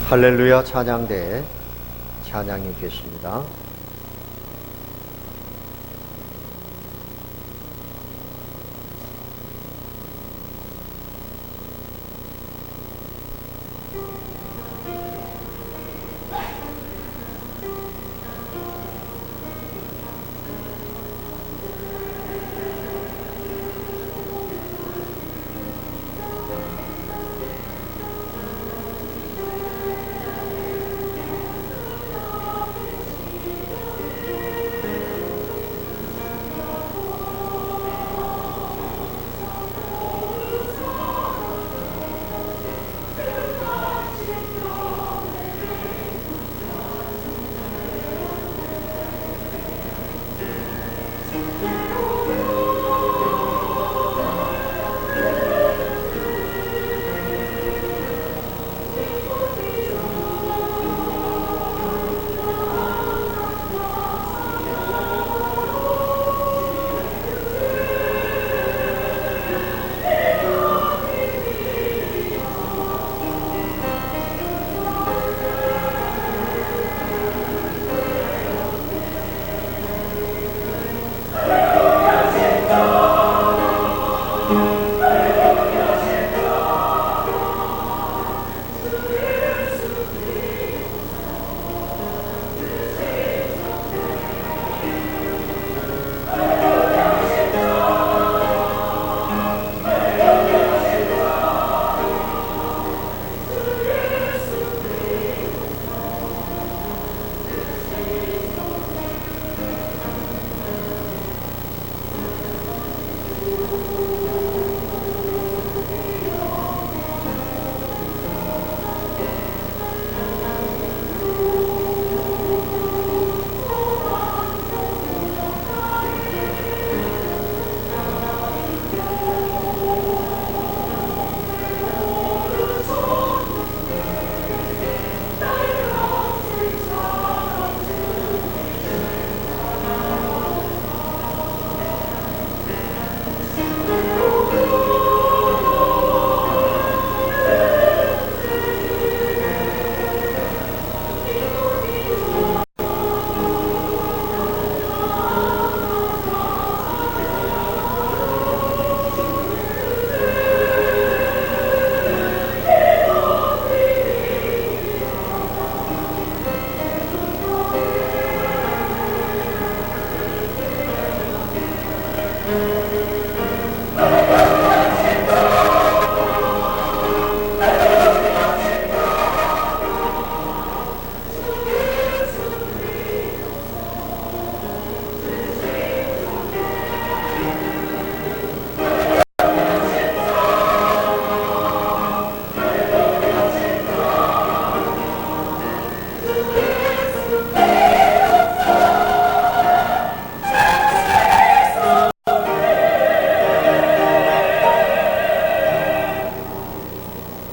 할렐루야 찬양대 찬양이 있겠습니다.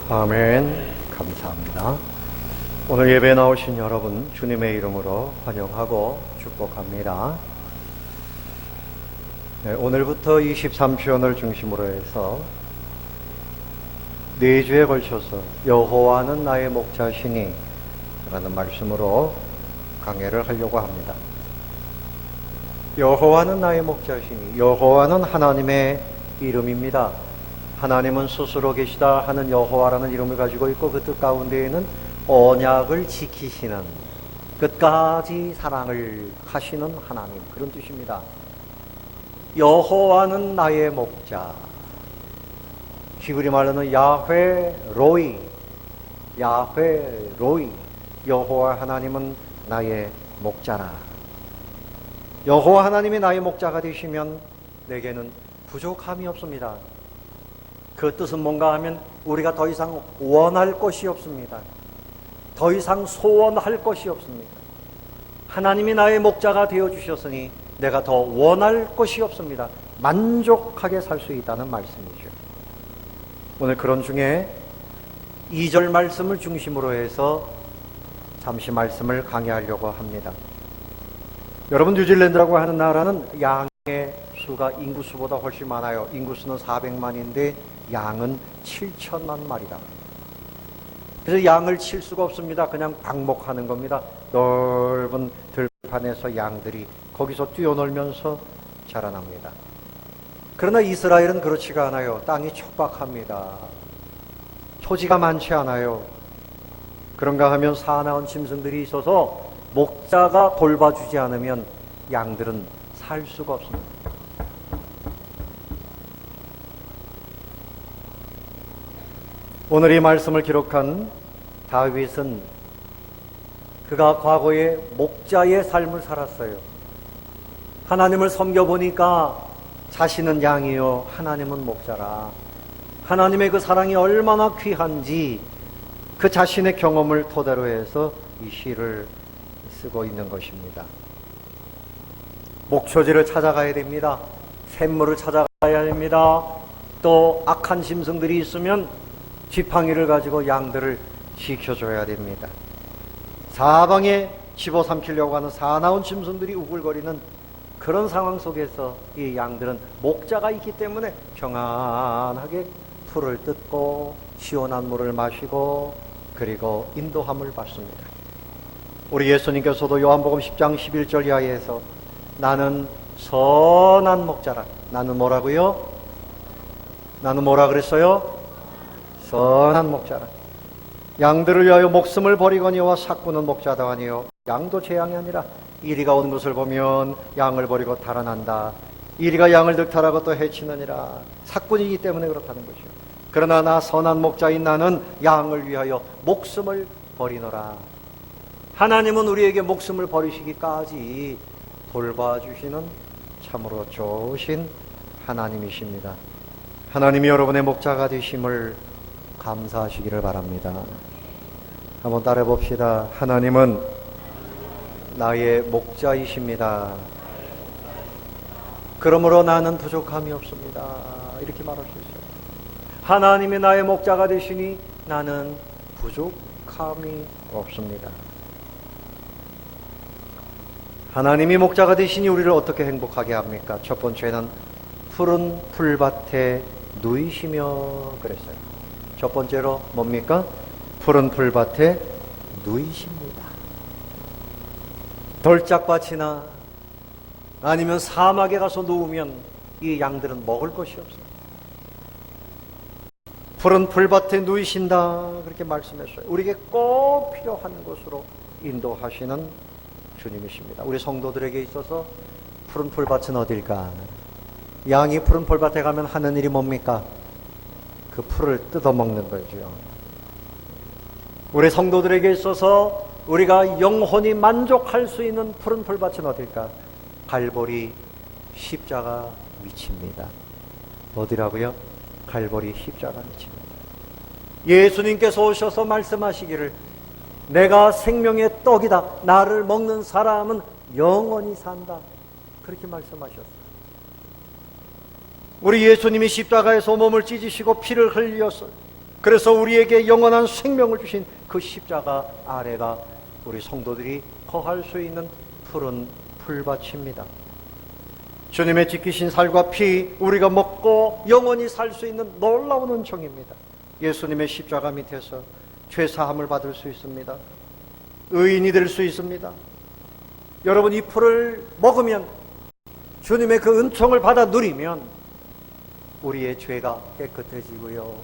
아멘. 감사합니다. 오늘 예배에 나오신 여러분 주님의 이름으로 환영하고 축복합니다. 오늘부터 23편을 중심으로 해서 4주에 걸쳐서 여호와는 나의 목자시니 라는 말씀으로 강해를 하려고 합니다. 여호와는 나의 목자시니, 여호와는 하나님의 이름입니다. 하나님은 스스로 계시다 하는 여호와라는 이름을 가지고 있고, 그 뜻 가운데에는 언약을 지키시는, 끝까지 사랑을 하시는 하나님, 그런 뜻입니다. 여호와는 나의 목자. 히브리 말로는 야훼 로이, 야훼 로이. 여호와 하나님은 나의 목자라. 여호와 하나님이 나의 목자가 되시면 내게는 부족함이 없습니다. 그 뜻은 뭔가 하면 우리가 더 이상 원할 것이 없습니다. 더 이상 소원할 것이 없습니다. 하나님이 나의 목자가 되어주셨으니 내가 더 원할 것이 없습니다. 만족하게 살 수 있다는 말씀이죠. 오늘 그런 중에 2절 말씀을 중심으로 해서 잠시 말씀을 강의하려고 합니다. 여러분, 뉴질랜드라고 하는 나라는 양의 수가 인구수보다 훨씬 많아요. 인구수는 400만인데 양은 7천만 마리다. 그래서 양을 칠 수가 없습니다. 그냥 방목하는 겁니다. 넓은 들판에서 양들이 거기서 뛰어놀면서 자라납니다. 그러나 이스라엘은 그렇지가 않아요. 땅이 척박합니다. 토지가 많지 않아요. 그런가 하면 사나운 짐승들이 있어서 목자가 돌봐주지 않으면 양들은 살 수가 없습니다. 오늘 이 말씀을 기록한 다윗은 그가 과거에 목자의 삶을 살았어요. 하나님을 섬겨보니까 자신은 양이요 하나님은 목자라. 하나님의 그 사랑이 얼마나 귀한지 그 자신의 경험을 토대로 해서 이 시를 쓰고 있는 것입니다. 목초지를 찾아가야 됩니다. 샘물을 찾아가야 됩니다. 또 악한 짐승들이 있으면 지팡이를 가지고 양들을 지켜줘야 됩니다. 사방에 집어삼키려고 하는 사나운 짐승들이 우글거리는 그런 상황 속에서 이 양들은 목자가 있기 때문에 평안하게 풀을 뜯고 시원한 물을 마시고 그리고 인도함을 받습니다. 우리 예수님께서도 요한복음 10장 11절 이하에서 나는 선한 목자라. 나는 뭐라고요? 나는 뭐라 그랬어요? 선한 목자라. 양들을 위하여 목숨을 버리거니와 삭구는 목자다 하니요 양도 제 양이 아니라 이리가 오는 것을 보면 양을 버리고 달아난다. 이리가 양을 득탈하고 또 해치느니라. 삭군이기 때문에 그렇다는 것이요. 그러나 나 선한 목자인 나는 양을 위하여 목숨을 버리노라. 하나님은 우리에게 목숨을 버리시기까지 돌봐주시는 참으로 좋으신 하나님이십니다. 하나님이 여러분의 목자가 되심을 감사하시기를 바랍니다. 한번 따라해 봅시다. 하나님은 나의 목자이십니다. 그러므로 나는 부족함이 없습니다. 이렇게 말할 수 있어요. 하나님이 나의 목자가 되시니 나는 부족함이 없습니다. 하나님이 목자가 되시니 우리를 어떻게 행복하게 합니까? 첫 번째는 푸른 풀밭에 누이시며 그랬어요. 첫 번째로 뭡니까? 푸른 풀밭에 누이십니다. 돌짝밭이나 아니면 사막에 가서 누우면 이 양들은 먹을 것이 없어요. 푸른 풀밭에 누이신다 그렇게 말씀했어요. 우리에게 꼭 필요한 곳으로 인도하시는 주님이십니다. 우리 성도들에게 있어서 푸른 풀밭은 어딜까? 양이 푸른 풀밭에 가면 하는 일이 뭡니까? 그 풀을 뜯어먹는 거죠. 우리 성도들에게 있어서 우리가 영혼이 만족할 수 있는 푸른 풀밭은 어딜까? 갈보리 십자가 위치입니다. 어디라고요? 갈보리 십자가 위치입니다. 예수님께서 오셔서 말씀하시기를 내가 생명의 떡이다. 나를 먹는 사람은 영원히 산다. 그렇게 말씀하셨어요. 우리 예수님이 십자가에서 몸을 찢으시고 피를 흘렸어요. 그래서 우리에게 영원한 생명을 주신 그 십자가 아래가 우리 성도들이 거할 수 있는 푸른 풀밭입니다. 주님의 지키신 살과 피, 우리가 먹고 영원히 살 수 있는 놀라운 은총입니다. 예수님의 십자가 밑에서 죄사함을 받을 수 있습니다. 의인이 될 수 있습니다. 여러분, 이 풀을 먹으면, 주님의 그 은총을 받아 누리면 우리의 죄가 깨끗해지고요,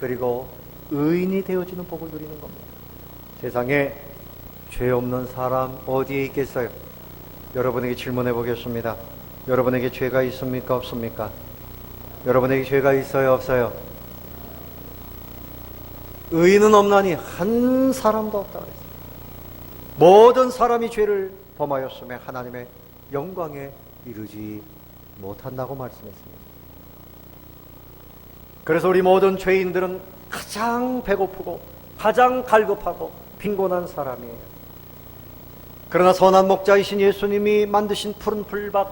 그리고 의인이 되어지는 복을 누리는 겁니다. 세상에 죄 없는 사람 어디에 있겠어요? 여러분에게 질문해 보겠습니다. 여러분에게 죄가 있습니까? 없습니까? 여러분에게 죄가 있어요? 없어요? 의인은 없나니 한 사람도 없다 그랬어요. 모든 사람이 죄를 범하였으며 하나님의 영광에 이르지 못한다고 말씀했습니다. 그래서 우리 모든 죄인들은 가장 배고프고 가장 갈급하고 빈곤한 사람이에요. 그러나 선한 목자이신 예수님이 만드신 푸른 풀밭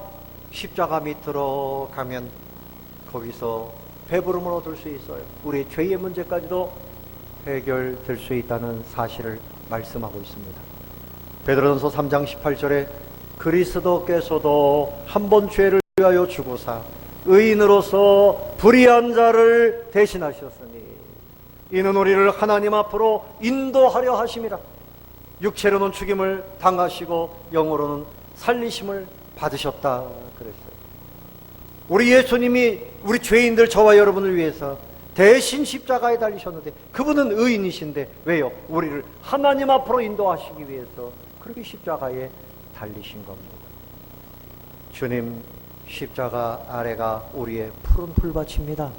십자가 밑으로 가면 거기서 배부름을 얻을 수 있어요. 우리의 죄의 문제까지도 해결될 수 있다는 사실을 말씀하고 있습니다. 베드로전서 3장 18절에 그리스도께서도 한 번 죄를 위하여 죽으사 의인으로서 불의한 자를 대신하셨으니 이는 우리를 하나님 앞으로 인도하려 하심이라. 육체로는 죽임을 당하시고 영으로는 살리심을 받으셨다 그랬어요. 우리 예수님이 우리 죄인들 저와 여러분을 위해서 대신 십자가에 달리셨는데 그분은 의인이신데 왜요? 우리를 하나님 앞으로 인도하시기 위해서 그렇게 십자가에 달리신 겁니다. 주님 십자가 아래가 우리의 푸른 풀밭입니다.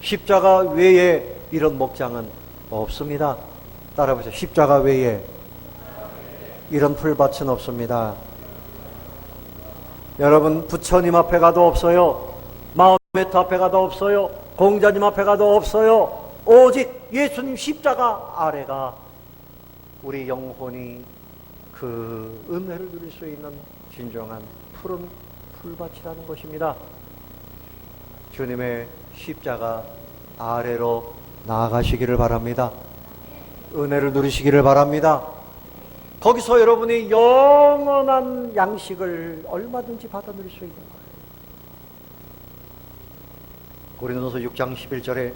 십자가 외에 이런 목장은 없습니다. 따라보세요. 십자가 외에 이런 풀밭은 없습니다. 여러분 부처님 앞에 가도 없어요. 마호메트 앞에 가도 없어요. 공자님 앞에 가도 없어요. 오직 예수님 십자가 아래가 우리 영혼이 그 은혜를 누릴 수 있는 진정한 푸른 풀밭이라는 것입니다. 주님의 십자가 아래로 나아가시기를 바랍니다. 은혜를 누리시기를 바랍니다. 거기서 여러분이 영원한 양식을 얼마든지 받아 누릴 수 있는 거예요. 고린도서 6장 11절에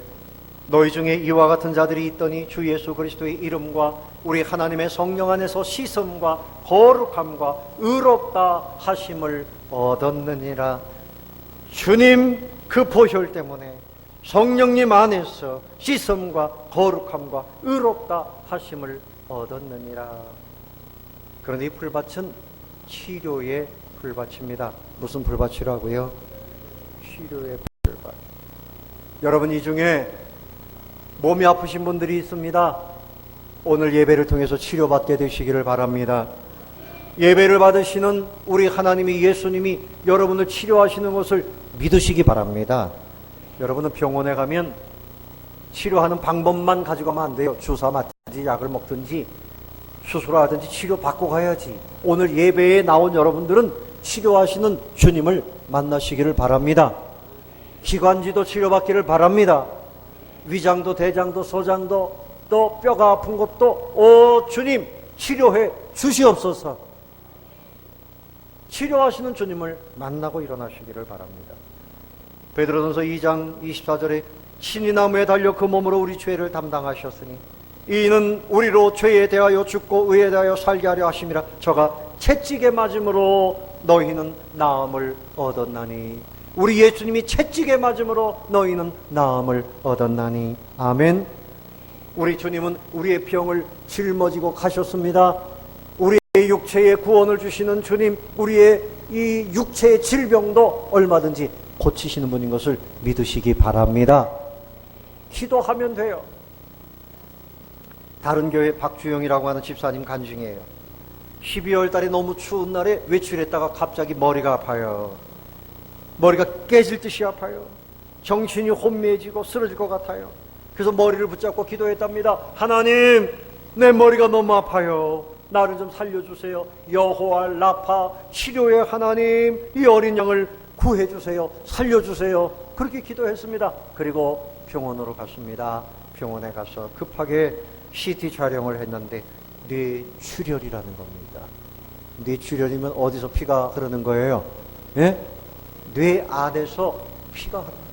너희 중에 이와 같은 자들이 있더니 주 예수 그리스도의 이름과 우리 하나님의 성령 안에서 씻음과 거룩함과 의롭다 하심을 얻었느니라. 주님 그 보혈 때문에 성령님 안에서 씻음과 거룩함과 의롭다 하심을 얻었느니라. 그런데 이 풀밭은 치료의 풀밭입니다. 무슨 풀밭이라고요? 치료의 풀밭. 여러분 이 중에 몸이 아프신 분들이 있습니다. 오늘 예배를 통해서 치료받게 되시기를 바랍니다. 예배를 받으시는 우리 하나님이 예수님이 여러분을 치료하시는 것을 믿으시기 바랍니다. 여러분은 병원에 가면 치료하는 방법만 가지고 가면 안 돼요. 주사 맞든지 약을 먹든지 수술하든지 치료받고 가야지. 오늘 예배에 나온 여러분들은 치료하시는 주님을 만나시기를 바랍니다. 기관지도 치료받기를 바랍니다. 위장도 대장도 소장도 또 뼈가 아픈 것도 오 주님 치료해 주시옵소서. 치료하시는 주님을 만나고 일어나시기를 바랍니다. 베드로전서 2장 24절에 신이 나무에 달려 그 몸으로 우리 죄를 담당하셨으니 이는 우리로 죄에 대하여 죽고 의에 대하여 살게 하려 하심이라. 저가 채찍에 맞음으로 너희는 나음을 얻었나니. 우리 예수님이 채찍에 맞음으로 너희는 나음을 얻었나니. 아멘. 우리 주님은 우리의 병을 짊어지고 가셨습니다. 우리의 육체에 구원을 주시는 주님, 우리의 이 육체의 질병도 얼마든지 고치시는 분인 것을 믿으시기 바랍니다. 기도하면 돼요. 다른 교회 박주영이라고 하는 집사님 간증이에요. 12월 달에 너무 추운 날에 외출했다가 갑자기 머리가 아파요. 머리가 깨질 듯이 아파요. 정신이 혼미해지고 쓰러질 것 같아요. 그래서 머리를 붙잡고 기도했답니다. 하나님, 내 머리가 너무 아파요. 나를 좀 살려주세요. 여호와 라파, 치료의 하나님, 이 어린 양을 구해주세요. 살려주세요. 그렇게 기도했습니다. 그리고 병원으로 갔습니다. 병원에 가서 급하게 CT 촬영을 했는데 뇌출혈이라는 겁니다. 뇌출혈이면 어디서 피가 흐르는 거예요? 예? 뇌 안에서 피가 흐르는.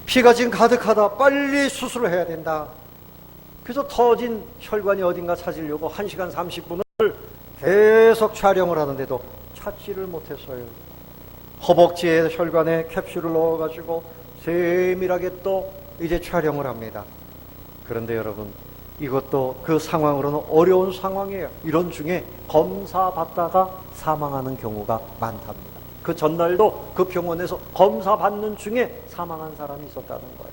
피가 지금 가득하다. 빨리 수술을 해야 된다. 그래서 터진 혈관이 어딘가 찾으려고 1시간 30분을 계속 촬영을 하는데도 찾지를 못했어요. 허벅지에 혈관에 캡슐을 넣어가지고 세밀하게 또 이제 촬영을 합니다. 그런데 여러분, 이것도 그 상황으로는 어려운 상황이에요. 이런 중에 검사 받다가 사망하는 경우가 많답니다. 그 전날도 그 병원에서 검사 받는 중에 사망한 사람이 있었다는 거예요.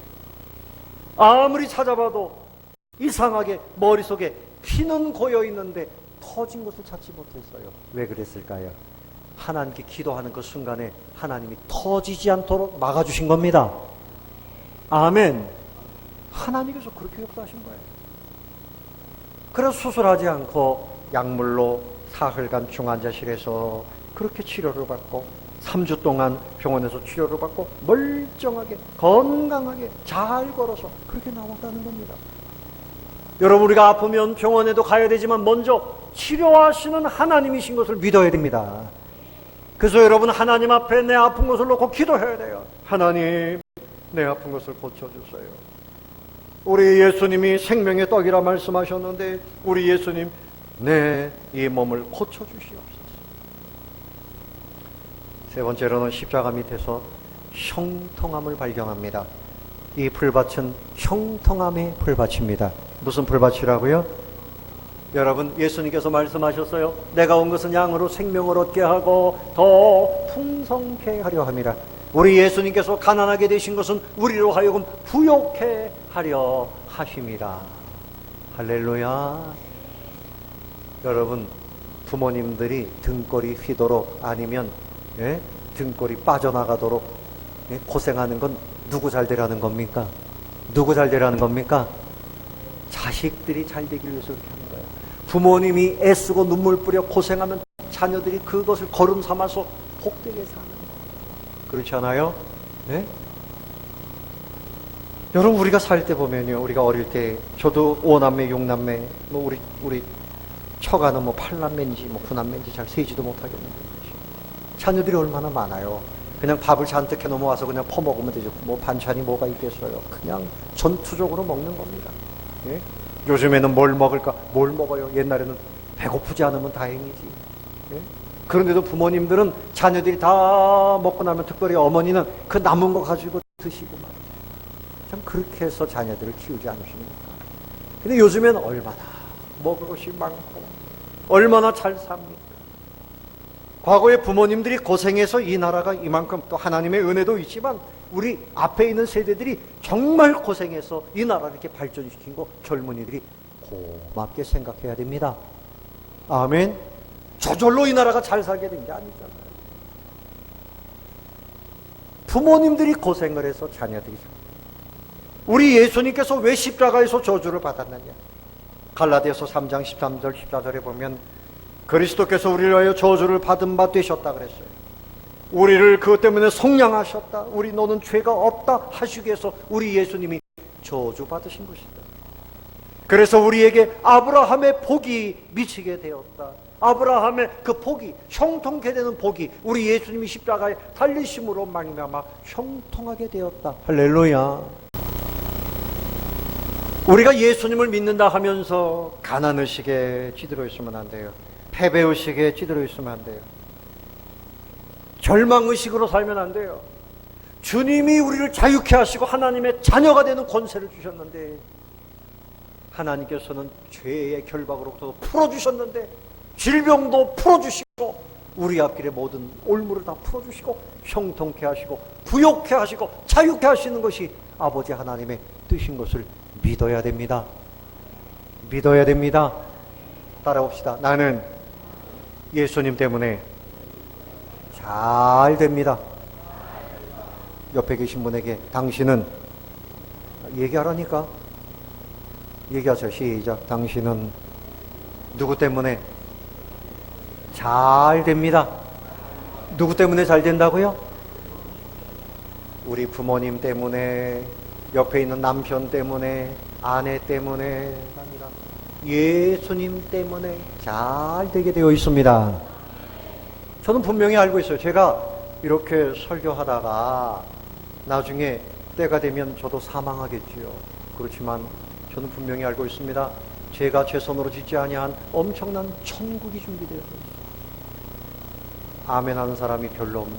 아무리 찾아봐도 이상하게 머릿속에 피는 고여 있는데 터진 것을 찾지 못했어요. 왜 그랬을까요? 하나님께 기도하는 그 순간에 하나님이 터지지 않도록 막아주신 겁니다. 아멘. 하나님께서 그렇게 역사하신 거예요. 그래서 수술하지 않고 약물로 사흘간 중환자실에서 그렇게 치료를 받고 3주 동안 병원에서 치료를 받고 멀쩡하게 건강하게 잘 걸어서 그렇게 나왔다는 겁니다. 여러분, 우리가 아프면 병원에도 가야 되지만 먼저 치료하시는 하나님이신 것을 믿어야 됩니다. 그래서 여러분, 하나님 앞에 내 아픈 것을 놓고 기도해야 돼요. 하나님, 내 아픈 것을 고쳐주세요. 우리 예수님이 생명의 떡이라 말씀하셨는데 우리 예수님 내 이 몸을 고쳐주시옵소서. 세 번째로는 십자가 밑에서 형통함을 발견합니다. 이 풀밭은 형통함의 풀밭입니다. 무슨 풀밭이라고요? 여러분, 예수님께서 말씀하셨어요. 내가 온 것은 양으로 생명을 얻게 하고 더 풍성케 하려 함이라. 우리 예수님께서 가난하게 되신 것은 우리로 하여금 부욕해 하려 하심이라. 할렐루야. 여러분, 부모님들이 등골이 휘도록 아니면 등골이 빠져나가도록 고생하는 건 누구 잘 되라는 겁니까? 누구 잘 되라는 겁니까? 자식들이 잘 되기 위해서 그렇게 하는 거예요. 부모님이 애쓰고 눈물 뿌려 고생하면 자녀들이 그것을 거름 삼아서 복되게 사는 거예요. 그렇지 않아요? 네? 여러분, 우리가 살 때 보면요, 우리가 어릴 때 저도 5남매 6남매 우리 처가는 8남매인지 9남매인지 잘 세지도 못하겠는데 자녀들이 얼마나 많아요. 그냥 밥을 잔뜩 해놓으면 와서 그냥 퍼먹으면 되죠. 반찬이 뭐가 있겠어요. 그냥 전투적으로 먹는 겁니다. 예? 요즘에는 뭘 먹을까? 뭘 먹어요? 옛날에는 배고프지 않으면 다행이지. 예? 그런데도 부모님들은 자녀들이 다 먹고 나면, 특별히 어머니는 그 남은 거 가지고 드시고 말이죠. 참 그렇게 해서 자녀들을 키우지 않으십니까? 근데 요즘엔 얼마나 먹을 것이 많고 얼마나 잘 삽니까? 과거에 부모님들이 고생해서 이 나라가 이만큼, 또 하나님의 은혜도 있지만 우리 앞에 있는 세대들이 정말 고생해서 이 나라를 이렇게 발전시킨 거 젊은이들이 고맙게 생각해야 됩니다. 아멘. 저절로 이 나라가 잘 살게 된 게 아니잖아요. 부모님들이 고생을 해서 자녀들이 살. 우리 예수님께서 왜 십자가에서 저주를 받았느냐? 갈라디아서 3장 13절 14절에 보면 그리스도께서 우리를 위하여 저주를 받은 바 되셨다 그랬어요. 우리를 그것 때문에 속량하셨다. 우리 너는 죄가 없다 하시기 위해서 우리 예수님이 저주 받으신 것이다. 그래서 우리에게 아브라함의 복이 미치게 되었다. 아브라함의 그 복이, 형통케 되는 복이 우리 예수님이 십자가에 달리심으로 말미암아 형통하게 되었다. 할렐루야. 우리가 예수님을 믿는다 하면서 가난의식에 찌들어 있으면 안 돼요. 패배의식에 찌들어 있으면 안 돼요. 절망의식으로 살면 안 돼요. 주님이 우리를 자유케 하시고 하나님의 자녀가 되는 권세를 주셨는데, 하나님께서는 죄의 결박으로부터 풀어주셨는데, 질병도 풀어주시고 우리 앞길의 모든 올무를 다 풀어주시고 형통케 하시고 부욕케 하시고 자유케 하시는 것이 아버지 하나님의 뜻인 것을 믿어야 됩니다. 믿어야 됩니다. 따라봅시다. 나는 예수님 때문에 잘 됩니다. 옆에 계신 분에게 당신은, 얘기하라니까. 얘기하세요. 시작. 당신은 누구 때문에 잘 됩니다. 누구 때문에 잘 된다고요? 우리 부모님 때문에, 옆에 있는 남편 때문에, 아내 때문에 아니라 예수님 때문에 잘 되게 되어 있습니다. 저는 분명히 알고 있어요. 제가 이렇게 설교하다가 나중에 때가 되면 저도 사망하겠지요. 그렇지만 저는 분명히 알고 있습니다. 제가 제 손으로 짓지 아니한 엄청난 천국이 준비되어 있어요. 아멘 하는 사람이 별로 없네.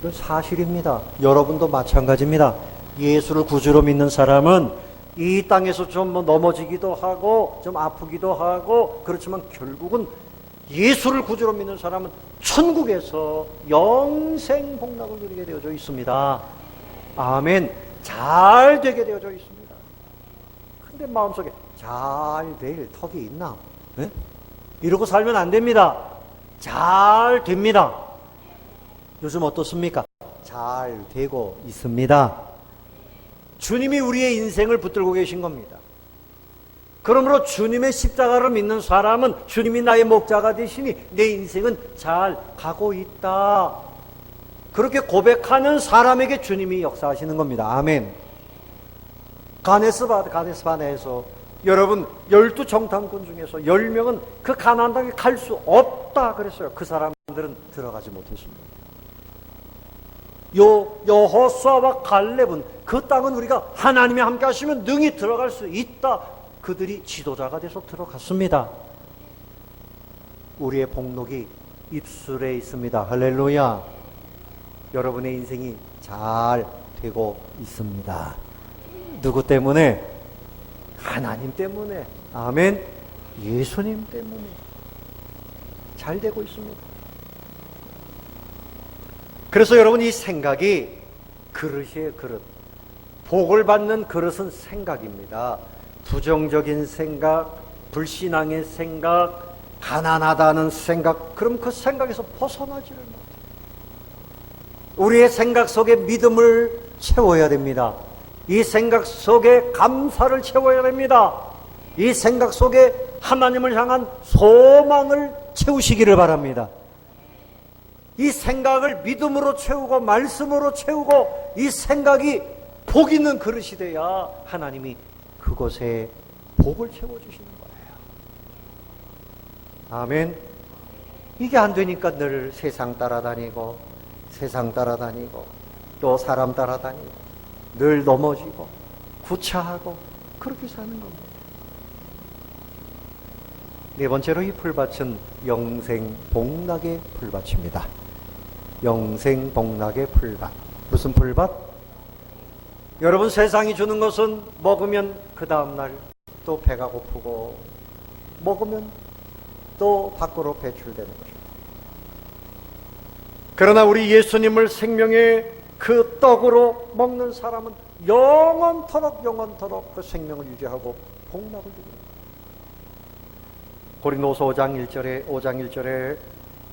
이건 사실입니다. 여러분도 마찬가지입니다. 예수를 구주로 믿는 사람은 이 땅에서 좀 넘어지기도 하고 좀 아프기도 하고, 그렇지만 결국은 예수를 구주로 믿는 사람은 천국에서 영생 복락을 누리게 되어져 있습니다. 아멘. 잘 되게 되어져 있습니다. 근데 마음속에 잘 될 턱이 있나? 네? 이러고 살면 안 됩니다. 잘 됩니다. 요즘 어떻습니까? 잘 되고 있습니다. 주님이 우리의 인생을 붙들고 계신 겁니다. 그러므로 주님의 십자가를 믿는 사람은 주님이 나의 목자가 되시니 내 인생은 잘 가고 있다. 그렇게 고백하는 사람에게 주님이 역사하시는 겁니다. 아멘. 가데스바네에서 여러분 12정탐꾼 중에서 10명은 그 가나안 땅에 갈 수 없다 그랬어요. 그 사람들은 들어가지 못했습니다. 여호수아와 갈렙은 그 땅은 우리가 하나님이 함께 하시면 능히 들어갈 수 있다. 그들이 지도자가 돼서 들어갔습니다. 우리의 복록이 입술에 있습니다. 할렐루야. 여러분의 인생이 잘 되고 있습니다. 누구 때문에? 하나님 때문에. 아멘. 예수님 때문에 잘 되고 있습니다. 그래서 여러분, 이 생각이 그릇이에요. 그릇. 복을 받는 그릇은 생각입니다. 부정적인 생각, 불신앙의 생각, 가난하다는 생각, 그럼 그 생각에서 벗어나지를 못해요. 우리의 생각 속에 믿음을 채워야 됩니다. 이 생각 속에 감사를 채워야 됩니다. 이 생각 속에 하나님을 향한 소망을 채우시기를 바랍니다. 이 생각을 믿음으로 채우고 말씀으로 채우고 이 생각이 복 있는 그릇이 돼야 하나님이 그곳에 복을 채워주시는 거예요. 아멘. 이게 안 되니까 늘 세상 따라다니고 또 사람 따라다니고 늘 넘어지고 구차하고 그렇게 사는 겁니다. 네 번째로 이 풀밭은 영생복락의 풀밭입니다. 영생복락의 풀밭. 무슨 풀밭? 여러분, 세상이 주는 것은 먹으면 그 다음날 또 배가 고프고 먹으면 또 밖으로 배출되는 것입니다. 그러나 우리 예수님을 생명의 그 떡으로 먹는 사람은 영원토록 그 생명을 유지하고 복락을 주고, 고린도서 5장 1절에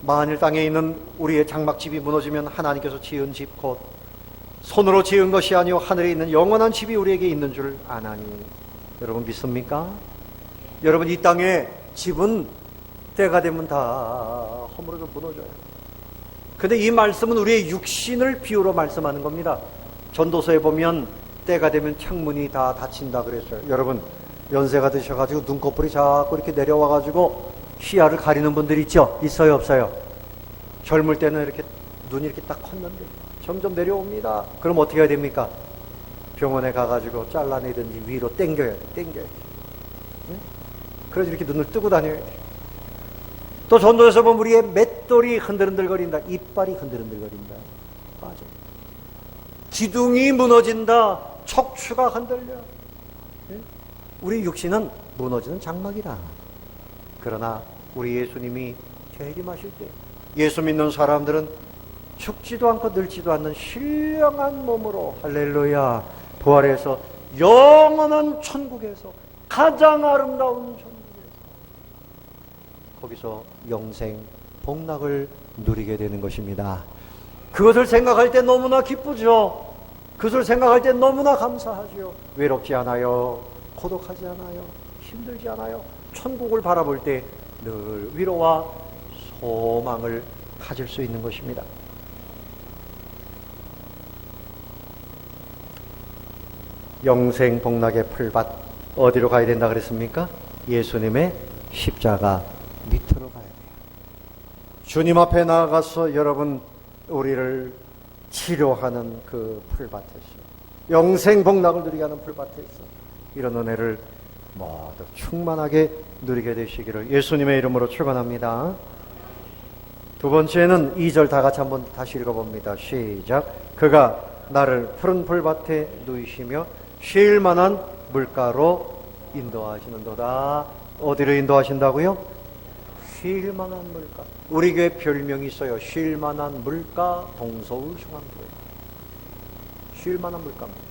만일 땅에 있는 우리의 장막집이 무너지면 하나님께서 지은 집 곧 손으로 지은 것이 아니요 하늘에 있는 영원한 집이 우리에게 있는 줄 아나니. 여러분 믿습니까? 여러분, 이 땅에 집은 때가 되면 다 허물어져 무너져요. 근데 이 말씀은 우리의 육신을 비유로 말씀하는 겁니다. 전도서에 보면 때가 되면 창문이 다 닫힌다 그랬어요. 여러분, 연세가 드셔가지고 눈꺼풀이 자꾸 이렇게 내려와가지고 시야를 가리는 분들 있죠? 있어요, 없어요? 젊을 때는 이렇게 눈이 이렇게 딱 컸는데 점점 내려옵니다. 그럼 어떻게 해야 됩니까? 병원에 가가지고 잘라내든지 위로 당겨야 돼. 응? 그래서 이렇게 눈을 뜨고 다녀야 돼. 또 전도에서 보면 우리의 맷돌이 흔들흔들거린다. 이빨이 흔들흔들거린다. 맞아. 기둥이 무너진다. 척추가 흔들려. 우리 육신은 무너지는 장막이라. 그러나 우리 예수님이 재림하실 때 예수 믿는 사람들은 죽지도 않고 늙지도 않는 신령한 몸으로, 할렐루야, 부활해서 영원한 천국에서, 가장 아름다운 천국에서 거기서 영생 복락을 누리게 되는 것입니다. 그것을 생각할 때 너무나 기쁘죠. 그것을 생각할 때 너무나 감사하죠. 외롭지 않아요. 고독하지 않아요. 힘들지 않아요. 천국을 바라볼 때 늘 위로와 소망을 가질 수 있는 것입니다. 영생 복락의 풀밭, 어디로 가야 된다 그랬습니까? 예수님의 십자가 밑으로 가야 돼요. 주님 앞에 나아가서 여러분, 우리를 치료하는 그 풀밭에서, 영생 복락을 누리게 하는 풀밭에서 이런 은혜를 모두 충만하게 누리게 되시기를 예수님의 이름으로 축원합니다. 두 번째는 2절 다 같이 한번 다시 읽어봅니다. 시작. 그가 나를 푸른 풀밭에 누이시며 쉴 만한 물가로 인도하시는도다. 어디로 인도하신다고요? 쉴 만한 물가. 우리 교회 별명이 있어요. 쉴 만한 물가 동서울 중앙교회. 쉴 만한 물가입니다.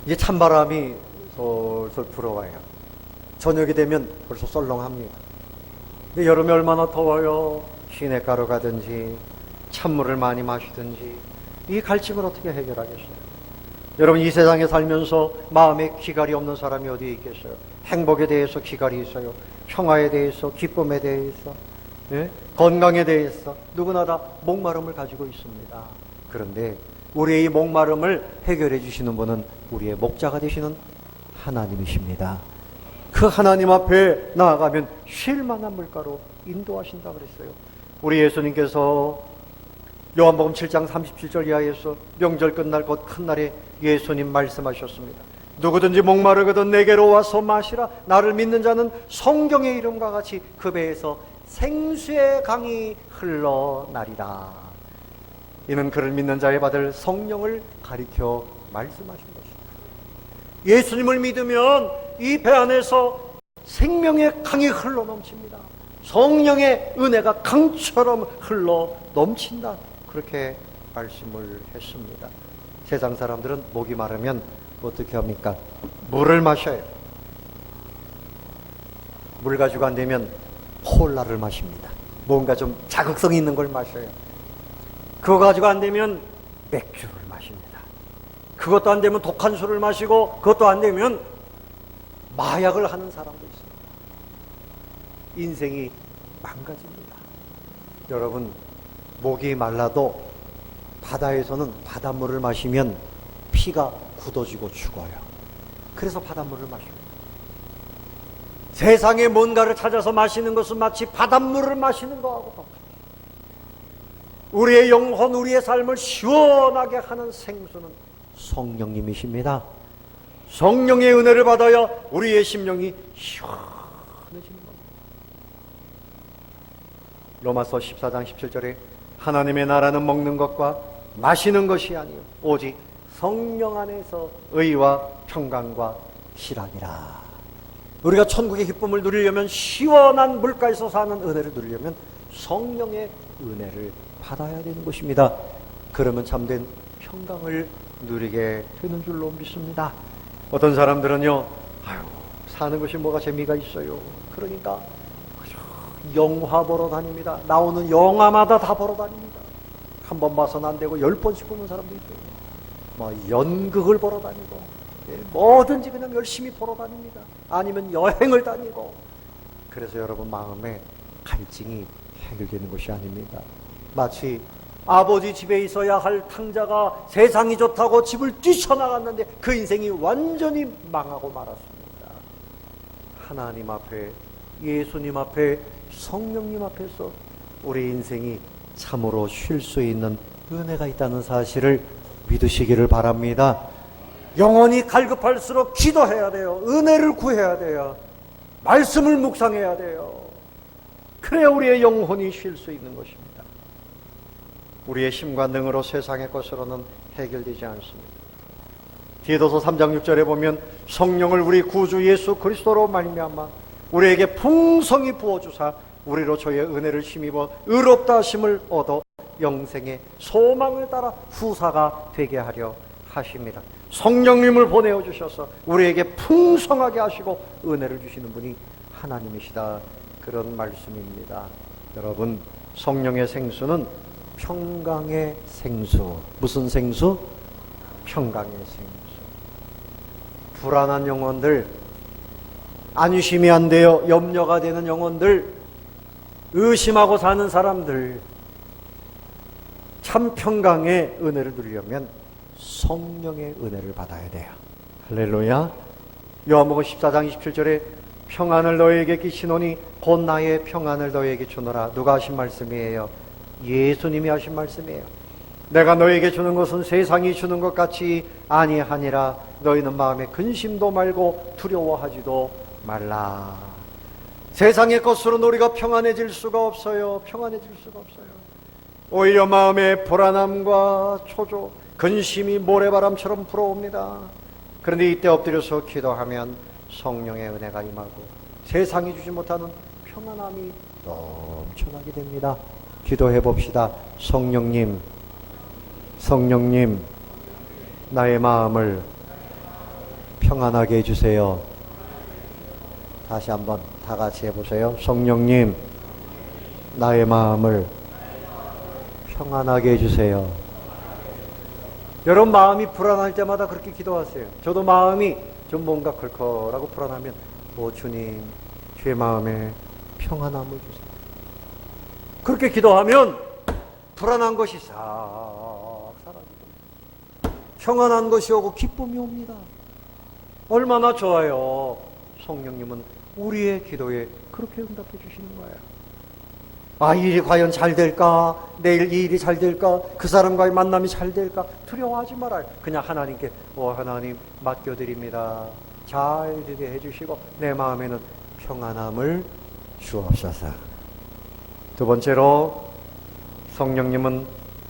이제 찬바람이 솔솔 불어와요. 저녁이 되면 벌써 썰렁합니다. 근데 여름에 얼마나 더워요. 시냇가로 가든지 찬물을 많이 마시든지 이 갈증을 어떻게 해결하겠어요? 여러분, 이 세상에 살면서 마음에 기갈이 없는 사람이 어디에 있겠어요? 행복에 대해서 기갈이 있어요. 평화에 대해서, 기쁨에 대해서, 건강에 대해서 누구나 다 목마름을 가지고 있습니다. 그런데 우리의 이 목마름을 해결해 주시는 분은 우리의 목자가 되시는 하나님이십니다. 그 하나님 앞에 나아가면 쉴 만한 물가로 인도하신다 그랬어요. 우리 예수님께서 요한복음 7장 37절 이하에서 명절 끝날 곧 큰 날에 예수님 말씀하셨습니다. 누구든지 목마르거든 내게로 와서 마시라. 나를 믿는 자는 성경의 이름과 같이 그 배에서 생수의 강이 흘러나리라. 이는 그를 믿는 자에 받을 성령을 가리켜 말씀하신 것입니다. 예수님을 믿으면 이 배 안에서 생명의 강이 흘러 넘칩니다. 성령의 은혜가 강처럼 흘러 넘친다. 그렇게 말씀을 했습니다. 세상 사람들은 목이 마르면 어떻게 합니까? 물을 마셔요. 물 가지고 안 되면 콜라를 마십니다. 뭔가 좀 자극성 있는 걸 마셔요. 그거 가지고 안 되면 맥주를 마십니다. 그것도 안 되면 독한 술을 마시고, 그것도 안 되면 마약을 하는 사람도 있습니다. 인생이 망가집니다. 여러분, 목이 말라도 바다에서는 바닷물을 마시면 피가 굳어지고 죽어요. 그래서 바닷물을 마십니다. 세상에 뭔가를 찾아서 마시는 것은 마치 바닷물을 마시는 것하고 똑같아요. 우리의 영혼, 우리의 삶을 시원하게 하는 생수는 성령님이십니다. 성령의 은혜를 받아야 우리의 심령이 시원해지는 겁니다. 로마서 14장 17절에 하나님의 나라는 먹는 것과 마시는 것이 아니요 오직 성령 안에서 의와 평강과 실안이라. 우리가 천국의 기쁨을 누리려면, 시원한 물가에서 사는 은혜를 누리려면 성령의 은혜를 받아야 되는 것입니다. 그러면 참된 평강을 누리게 되는 줄로 믿습니다. 어떤 사람들은요, 사는 것이 뭐가 재미가 있어요. 그러니까 영화 보러 다닙니다. 나오는 영화마다 다 보러 다닙니다. 한 번 봐서는 안 되고 10번씩 보는 사람도 있고요. 연극을 보러 다니고, 뭐든지 그냥 열심히 보러 다닙니다. 아니면 여행을 다니고. 그래서 여러분 마음에 갈증이 해결되는 것이 아닙니다. 마치 아버지 집에 있어야 할 탕자가 세상이 좋다고 집을 뛰쳐나갔는데 그 인생이 완전히 망하고 말았습니다. 하나님 앞에, 예수님 앞에, 성령님 앞에서 우리 인생이 참으로 쉴 수 있는 은혜가 있다는 사실을 믿으시기를 바랍니다. 영혼이 갈급할수록 기도해야 돼요. 은혜를 구해야 돼요. 말씀을 묵상해야 돼요. 그래야 우리의 영혼이 쉴 수 있는 것입니다. 우리의 힘과 능으로 세상의 것으로는 해결되지 않습니다. 디도서 3장 6절에 보면 성령을 우리 구주 예수 그리스도로 말미암아 우리에게 풍성히 부어주사 우리로 저의 은혜를 힘입어 의롭다 하심을 얻어 영생의 소망을 따라 후사가 되게 하려 하십니다. 성령님을 보내어 주셔서 우리에게 풍성하게 하시고 은혜를 주시는 분이 하나님이시다. 그런 말씀입니다. 여러분, 성령의 생수는 평강의 생수. 무슨 생수? 평강의 생수. 불안한 영혼들, 안심이 안 되어 염려가 되는 영혼들, 의심하고 사는 사람들, 참 평강의 은혜를 누리려면 성령의 은혜를 받아야 돼요. 할렐루야. 요한복음 14장 27절에 평안을 너에게 끼치노니 곧 나의 평안을 너에게 주노라. 누가 하신 말씀이에요? 예수님이 하신 말씀이에요. 내가 너에게 주는 것은 세상이 주는 것 같이 아니하니라. 너희는 마음에 근심도 말고 두려워하지도 말라. 세상의 것으로는 우리가 평안해질 수가 없어요. 평안해질 수가 없어요. 오히려 마음에 불안함과 초조, 근심이 모래바람처럼 불어옵니다. 그런데 이때 엎드려서 기도하면 성령의 은혜가 임하고 세상이 주지 못하는 평안함이 넘쳐나게 됩니다. 기도해 봅시다. 성령님, 성령님, 나의 마음을 평안하게 해주세요. 다시 한번 다 같이 해보세요. 성령님, 나의 마음을 평안하게 해주세요. 여러분 마음이 불안할 때마다 그렇게 기도하세요. 저도 마음이 좀 뭔가 컬컬하고 불안하면 주님, 제 마음에 평안함을 주세요. 그렇게 기도하면 불안한 것이 싹 사라지고 평안한 것이 오고 기쁨이 옵니다. 얼마나 좋아요. 성령님은 우리의 기도에 그렇게 응답해 주시는 거예요. 아, 이 일이 과연 잘 될까? 내일 이 일이 잘 될까? 그 사람과의 만남이 잘 될까? 두려워하지 말아요. 그냥 하나님께 하나님 맡겨드립니다. 잘 되게 해주시고 내 마음에는 평안함을 주옵소서. 두 번째로 성령님은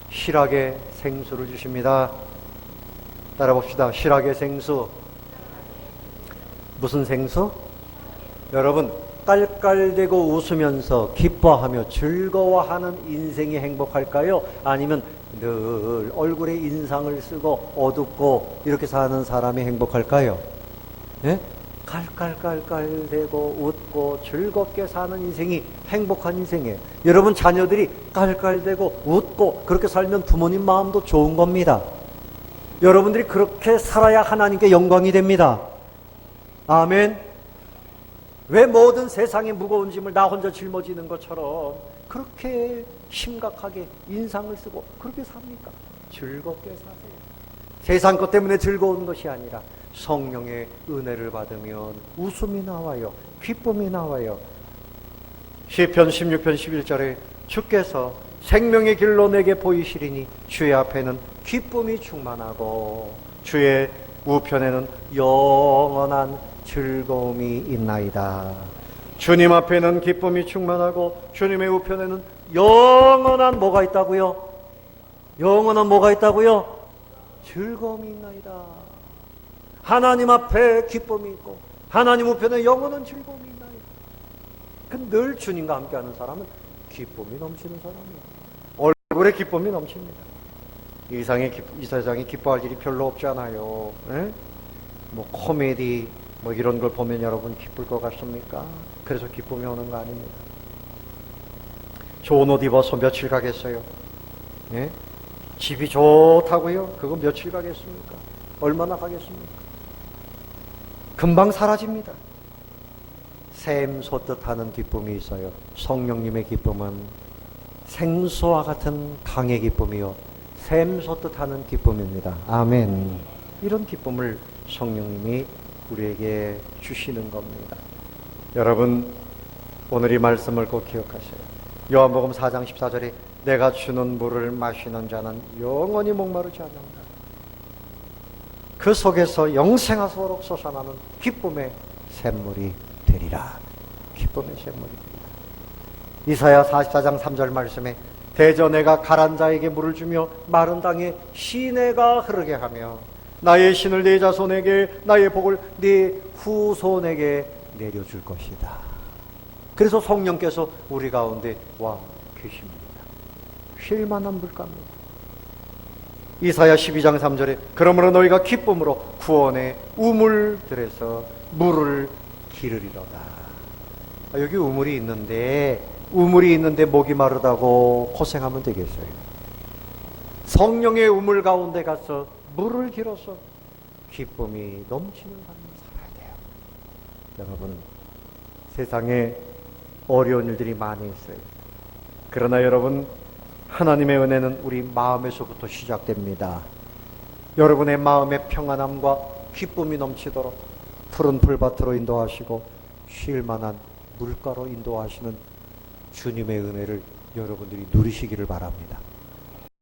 실학의 생수를 주십니다. 따라 봅시다. 실학의 생수. 무슨 생수? 여러분, 깔깔대고 웃으면서 기뻐하며 즐거워하는 인생이 행복할까요? 아니면 늘 얼굴에 인상을 쓰고 어둡고 이렇게 사는 사람이 행복할까요? 예? 깔깔깔깔대고 웃고 즐겁게 사는 인생이 행복한 인생이에요. 여러분, 자녀들이 깔깔대고 웃고 그렇게 살면 부모님 마음도 좋은 겁니다. 여러분들이 그렇게 살아야 하나님께 영광이 됩니다. 아멘. 왜 모든 세상의 무거운 짐을 나 혼자 짊어지는 것처럼 그렇게 심각하게 인상을 쓰고 그렇게 삽니까? 즐겁게 사세요. 세상 것 때문에 즐거운 것이 아니라 성령의 은혜를 받으면 웃음이 나와요. 기쁨이 나와요. 시편 16편 11절에 주께서 생명의 길로 내게 보이시리니 주의 앞에는 기쁨이 충만하고 주의 우편에는 영원한 즐거움이 있나이다. 주님 앞에는 기쁨이 충만하고 주님의 우편에는 영원한 뭐가 있다고요? 영원한 뭐가 있다고요? 즐거움이 있나이다. 하나님 앞에 기쁨이 있고 하나님 우편에 영원한 즐거움이 있나이다. 늘 주님과 함께하는 사람은 기쁨이 넘치는 사람이에요. 얼굴에 기쁨이 넘칩니다. 이 세상에 기뻐할 일이 별로 없잖아요. 에? 뭐 코미디 뭐 이런 걸 보면 여러분 기쁠 것 같습니까? 그래서 기쁨이 오는 거 아닙니다. 좋은 옷 입어서 며칠 가겠어요? 예? 집이 좋다고요? 그거 며칠 가겠습니까? 얼마나 가겠습니까? 금방 사라집니다. 샘 솟듯 하는 기쁨이 있어요. 성령님의 기쁨은 생수와 같은 강의 기쁨이요 샘 솟듯 하는 기쁨입니다. 아멘. 이런 기쁨을 성령님이 우리에게 주시는 겁니다. 여러분, 오늘 이 말씀을 꼭 기억하세요. 요한복음 4장 14절에 내가 주는 물을 마시는 자는 영원히 목마르지 않는다. 그 속에서 영생하도록 솟아나는 기쁨의 샘물이 되리라. 기쁨의 샘물이 되리라. 이사야 44장 3절 말씀에 대저 내가 가란 자에게 물을 주며 마른 땅에 시내가 흐르게 하며 나의 신을 네 자손에게 나의 복을 네 후손에게 내려줄 것이다. 그래서 성령께서 우리 가운데 와 계십니다. 쉴만한 물가입니다. 이사야 12장 3절에 그러므로 너희가 기쁨으로 구원의 우물들에서 물을 기르리로다. 여기 우물이 있는데 목이 마르다고 고생하면 되겠어요? 성령의 우물 가운데 가서 물을 길어서 기쁨이 넘치는 삶을 살아야 돼요. 여러분, 세상에 어려운 일들이 많이 있어요. 그러나 여러분, 하나님의 은혜는 우리 마음에서부터 시작됩니다. 여러분의 마음의 평안함과 기쁨이 넘치도록 푸른 풀밭으로 인도하시고 쉴 만한 물가로 인도하시는 주님의 은혜를 여러분들이 누리시기를 바랍니다.